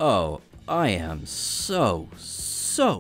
Oh, I am so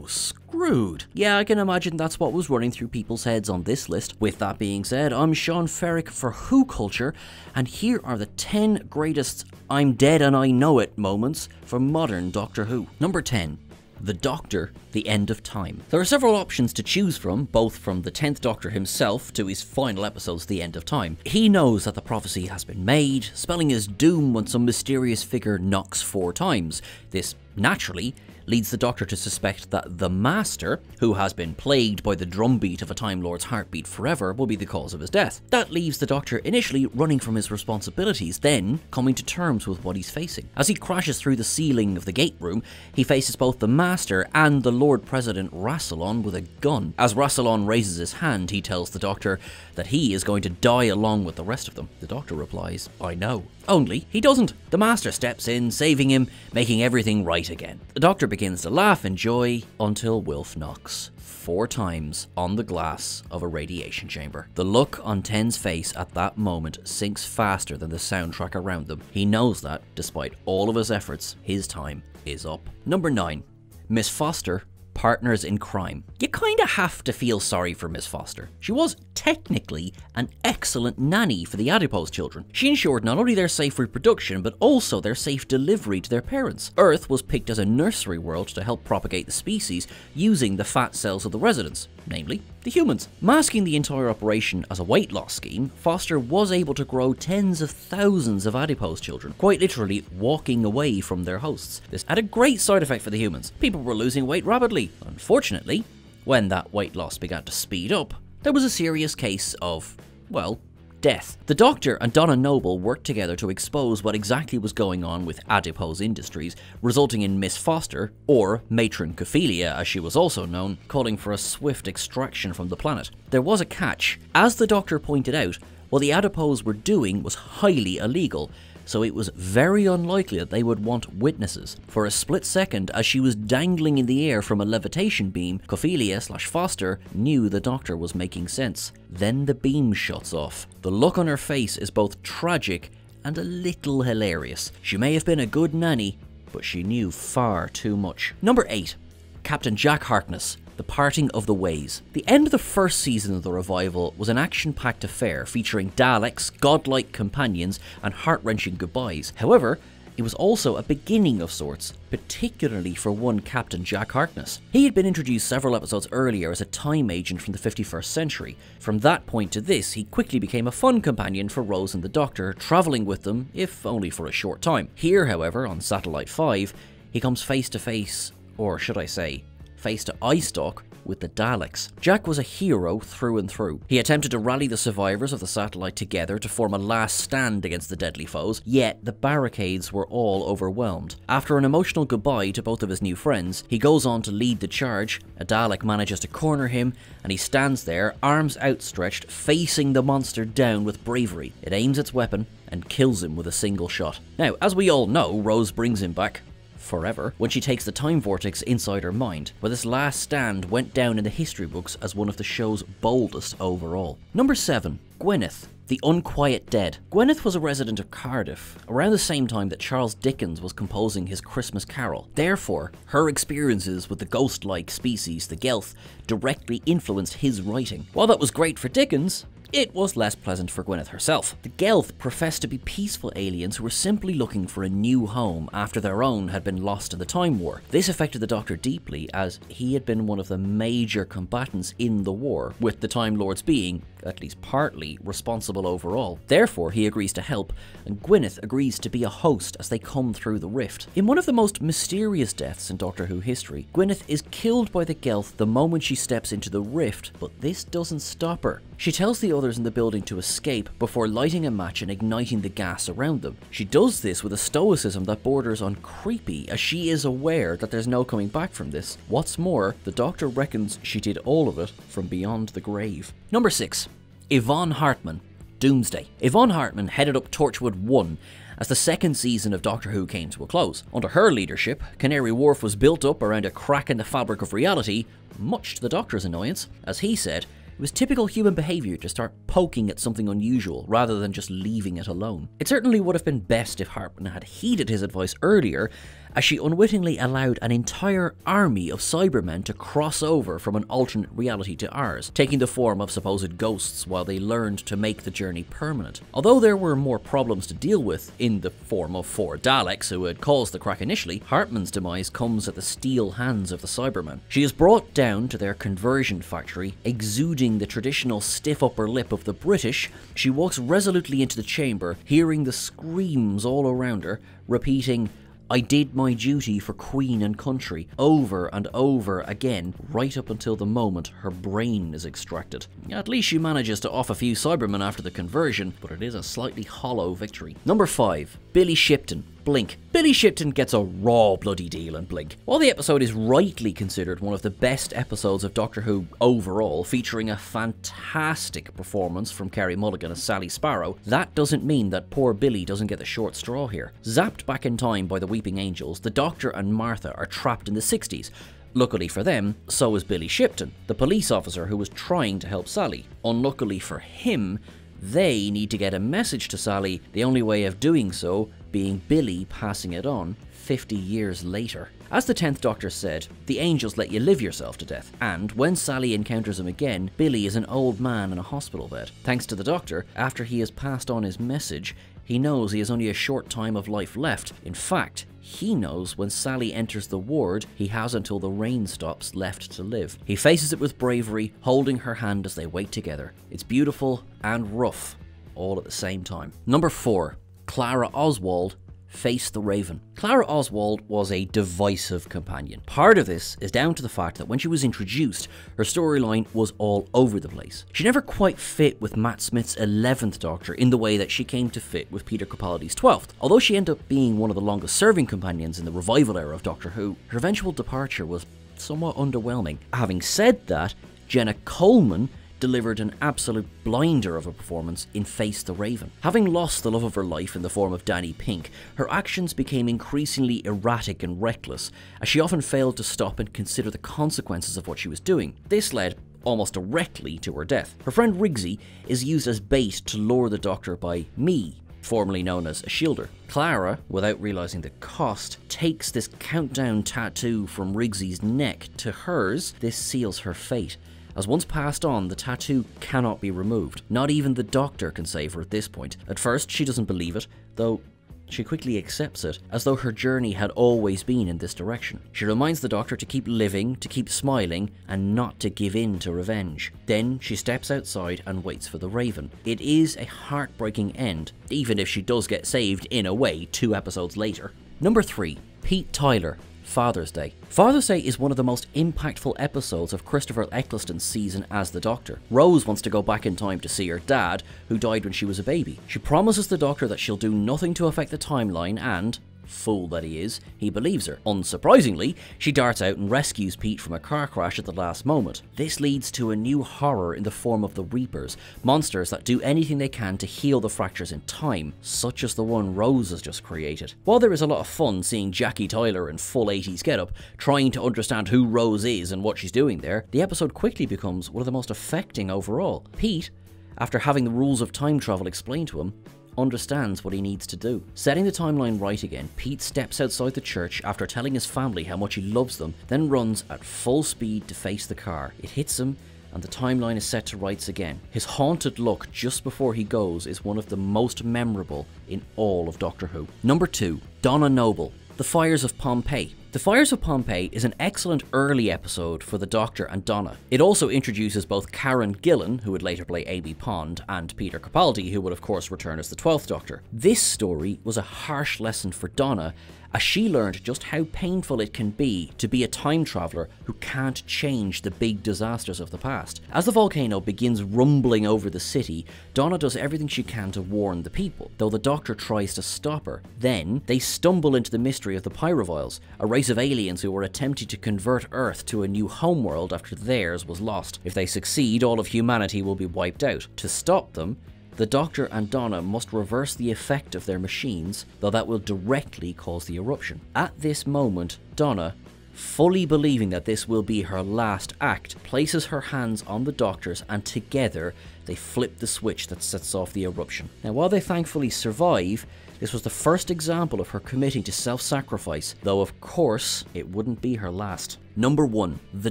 screwed. Yeah, I can imagine that's what was running through people's heads on this list. With that being said, I'm Sean Ferrick for Who Culture, and here are the 10 greatest I'm dead and I know it moments for modern Doctor Who. Number 10. The Doctor, the End of Time. There are several options to choose from, both from the 10th Doctor himself to his final episodes, The End of Time. He knows that the prophecy has been made, spelling his doom when some mysterious figure knocks 4 times. This, naturally, leads the Doctor to suspect that the Master, who has been plagued by the drumbeat of a Time Lord's heartbeat forever, will be the cause of his death. That leaves the Doctor initially running from his responsibilities, then coming to terms with what he's facing. As he crashes through the ceiling of the gate room, he faces both the Master and the Lord President Rassilon with a gun. As Rassilon raises his hand, he tells the Doctor that he is going to die along with the rest of them. The Doctor replies, "I know." Only he doesn't. The Master steps in, saving him, making everything right again. The Doctor begins to laugh in joy until Wilf knocks 4 times on the glass of a radiation chamber. The look on Ten's face at that moment sinks faster than the soundtrack around them. He knows that, despite all of his efforts, his time is up. Number 9. Miss Foster, Partners in Crime. You kinda have to feel sorry for Miss Foster. She was technically an excellent nanny for the adipose children. She ensured not only their safe reproduction, but also their safe delivery to their parents. Earth was picked as a nursery world to help propagate the species using the fat cells of the residents, namely the humans. Masking the entire operation as a weight loss scheme, Foster was able to grow tens of thousands of adipose children, quite literally walking away from their hosts. This had a great side effect for the humans. People were losing weight rapidly. Unfortunately, when that weight loss began to speed up, there was a serious case of, well, death. The Doctor and Donna Noble worked together to expose what exactly was going on with adipose industries, resulting in Miss Foster, or Matron Cophelia as she was also known, calling for a swift extraction from the planet. There was a catch. As the Doctor pointed out, what the adipose were doing was highly illegal, so it was very unlikely that they would want witnesses. For a split second, as she was dangling in the air from a levitation beam, Cophelia/Foster knew the Doctor was making sense. Then the beam shuts off. The look on her face is both tragic and a little hilarious. She may have been a good nanny, but she knew far too much. Number 8. Captain Jack Harkness, The Parting of the Ways. The end of the first season of the revival was an action-packed affair featuring Daleks, godlike companions, and heart-wrenching goodbyes. However, it was also a beginning of sorts, particularly for one Captain Jack Harkness. He had been introduced several episodes earlier as a time agent from the 51st century. From that point to this, he quickly became a fun companion for Rose and the Doctor, travelling with them, if only for a short time. Here, however, on Satellite 5, he comes face to face, or should I say, face to eye stalk with the Daleks. Jack was a hero through and through. He attempted to rally the survivors of the satellite together to form a last stand against the deadly foes, yet the barricades were all overwhelmed. After an emotional goodbye to both of his new friends, he goes on to lead the charge. A Dalek manages to corner him, and he stands there, arms outstretched, facing the monster down with bravery. It aims its weapon and kills him with a single shot. Now, as we all know, Rose brings him back forever when she takes the time vortex inside her mind, but this last stand went down in the history books as one of the show's boldest overall. Number 7. Gwyneth, the Unquiet Dead. Gwyneth was a resident of Cardiff around the same time that Charles Dickens was composing his Christmas Carol. Therefore, her experiences with the ghost-like species, the Gelth, directly influenced his writing. While that was great for Dickens, it was less pleasant for Gwyneth herself. The Gelth professed to be peaceful aliens who were simply looking for a new home after their own had been lost in the Time War. This affected the Doctor deeply, as he had been one of the major combatants in the war, with the Time Lords being, at least partly, responsible overall. Therefore, he agrees to help, and Gwyneth agrees to be a host as they come through the rift. In one of the most mysterious deaths in Doctor Who history, Gwyneth is killed by the Gelth the moment she steps into the rift, but this doesn't stop her. She tells the others in the building to escape before lighting a match and igniting the gas around them. She does this with a stoicism that borders on creepy, as she is aware that there's no coming back from this. What's more, the Doctor reckons she did all of it from beyond the grave. Number 6. Yvonne Hartman, Doomsday. Yvonne Hartman headed up Torchwood 1 as the second season of Doctor Who came to a close. Under her leadership, Canary Wharf was built up around a crack in the fabric of reality, much to the Doctor's annoyance. As he said, it was typical human behaviour to start poking at something unusual rather than just leaving it alone. It certainly would have been best if Hartman had heeded his advice earlier as she unwittingly allowed an entire army of Cybermen to cross over from an alternate reality to ours, taking the form of supposed ghosts while they learned to make the journey permanent. Although there were more problems to deal with in the form of 4 Daleks who had caused the crack initially, Hartman's demise comes at the steel hands of the Cybermen. She is brought down to their conversion factory, exuding the traditional stiff upper lip of the British. She walks resolutely into the chamber, hearing the screams all around her, repeating, "I did my duty for Queen and country," over and over again, right up until the moment her brain is extracted. At least she manages to off a few Cybermen after the conversion, but it is a slightly hollow victory. Number 5. Billy Shipton, Blink. Billy Shipton gets a raw bloody deal in Blink. While the episode is rightly considered one of the best episodes of Doctor Who overall, featuring a fantastic performance from Kerry Mulligan as Sally Sparrow, that doesn't mean that poor Billy doesn't get the short straw here. Zapped back in time by the Weeping Angels, the Doctor and Martha are trapped in the 60s. Luckily for them, so is Billy Shipton, the police officer who was trying to help Sally. Unluckily for him, they need to get a message to Sally, the only way of doing so being Billy passing it on 50 years later. As the 10th Doctor said, the angels let you live yourself to death, and when Sally encounters him again, Billy is an old man in a hospital bed. Thanks to the Doctor, after he has passed on his message, he knows he has only a short time of life left. In fact, he knows when Sally enters the ward, he has until the rain stops left to live. He faces it with bravery, holding her hand as they wait together. It's beautiful and rough, all at the same time. Number 4. Clara Oswald, Face the Raven. Clara Oswald was a divisive companion. Part of this is down to the fact that when she was introduced, her storyline was all over the place. She never quite fit with Matt Smith's 11th Doctor in the way that she came to fit with Peter Capaldi's 12th. Although she ended up being one of the longest serving companions in the revival era of Doctor Who, her eventual departure was somewhat underwhelming. Having said that, Jenna Coleman delivered an absolute blinder of a performance in Face the Raven. Having lost the love of her life in the form of Danny Pink, her actions became increasingly erratic and reckless, as she often failed to stop and consider the consequences of what she was doing. This led almost directly to her death. Her friend Rigsy is used as bait to lure the Doctor by Me, formerly known as a shielder. Clara, without realising the cost, takes this countdown tattoo from Rigsy's neck to hers. This seals her fate, as once passed on, the tattoo cannot be removed. Not even the Doctor can save her at this point. At first, she doesn't believe it, though she quickly accepts it, as though her journey had always been in this direction. She reminds the Doctor to keep living, to keep smiling, and not to give in to revenge. Then she steps outside and waits for the Raven. It is a heartbreaking end, even if she does get saved in a way 2 episodes later. Number 3. Pete Tyler, Father's Day. Father's Day is one of the most impactful episodes of Christopher Eccleston's season as the Doctor. Rose wants to go back in time to see her dad, who died when she was a baby. She promises the Doctor that she'll do nothing to affect the timeline and, fool that he is, he believes her. Unsurprisingly, she darts out and rescues Pete from a car crash at the last moment. This leads to a new horror in the form of the Reapers, monsters that do anything they can to heal the fractures in time, such as the one Rose has just created. While there is a lot of fun seeing Jackie Tyler in full 80s getup, trying to understand who Rose is and what she's doing there, the episode quickly becomes one of the most affecting overall. Pete, after having the rules of time travel explained to him, understands what he needs to do. Setting the timeline right again, Pete steps outside the church after telling his family how much he loves them, then runs at full speed to face the car. It hits him, and the timeline is set to rights again. His haunted look just before he goes is one of the most memorable in all of Doctor Who. Number 2. Donna Noble, The Fires of Pompeii. The Fires of Pompeii is an excellent early episode for the Doctor and Donna. It also introduces both Karen Gillan, who would later play Amy Pond, and Peter Capaldi, who would of course return as the 12th Doctor. This story was a harsh lesson for Donna, as she learned just how painful it can be to be a time traveller who can't change the big disasters of the past. As the volcano begins rumbling over the city, Donna does everything she can to warn the people, though the Doctor tries to stop her. Then, they stumble into the mystery of the Pyroviles, a race of aliens who are attempting to convert Earth to a new homeworld after theirs was lost. If they succeed, all of humanity will be wiped out. To stop them, the Doctor and Donna must reverse the effect of their machines, though that will directly cause the eruption. At this moment, Donna, fully believing that this will be her last act, places her hands on the Doctor's, and together they flip the switch that sets off the eruption. Now, while they thankfully survive, this was the first example of her committing to self-sacrifice, though of course it wouldn't be her last. Number 1. The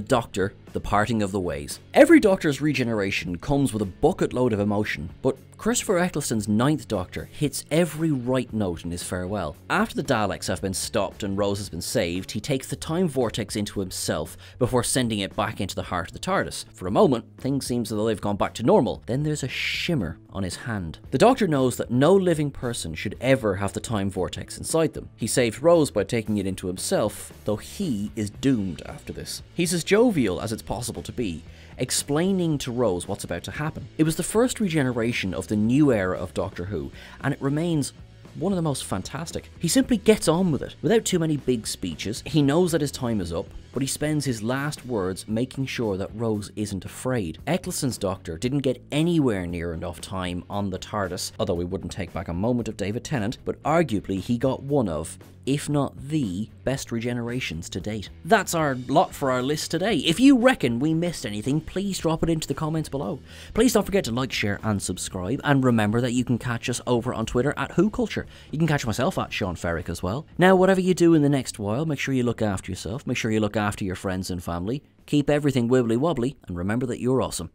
Doctor, the parting of the ways. Every Doctor's regeneration comes with a bucket load of emotion, but Christopher Eccleston's 9th Doctor hits every right note in his farewell. After the Daleks have been stopped and Rose has been saved, he takes the time vortex into himself before sending it back into the heart of the TARDIS. For a moment, things seem as though they've gone back to normal. Then there's a shimmer on his hand. The Doctor knows that no living person should ever have the time vortex inside them. He saved Rose by taking it into himself, though he is doomed after this. He's as jovial as it's possible to be, explaining to Rose what's about to happen. It was the first regeneration of the new era of Doctor Who, and it remains one of the most fantastic. He simply gets on with it, without too many big speeches. He knows that his time is up, but he spends his last words making sure that Rose isn't afraid. Eccleston's Doctor didn't get anywhere near enough time on the TARDIS, although we wouldn't take back a moment of David Tennant, but arguably he got one of, if not the, best regenerations to date. That's our lot for our list today. If you reckon we missed anything, please drop it into the comments below. Please don't forget to like, share and subscribe, and remember that you can catch us over on Twitter at WhoCulture. You can catch myself at Sean Ferrick as well. Now, whatever you do in the next while, make sure you look after yourself, make sure you look after your friends and family, keep everything wibbly wobbly, and remember that you're awesome.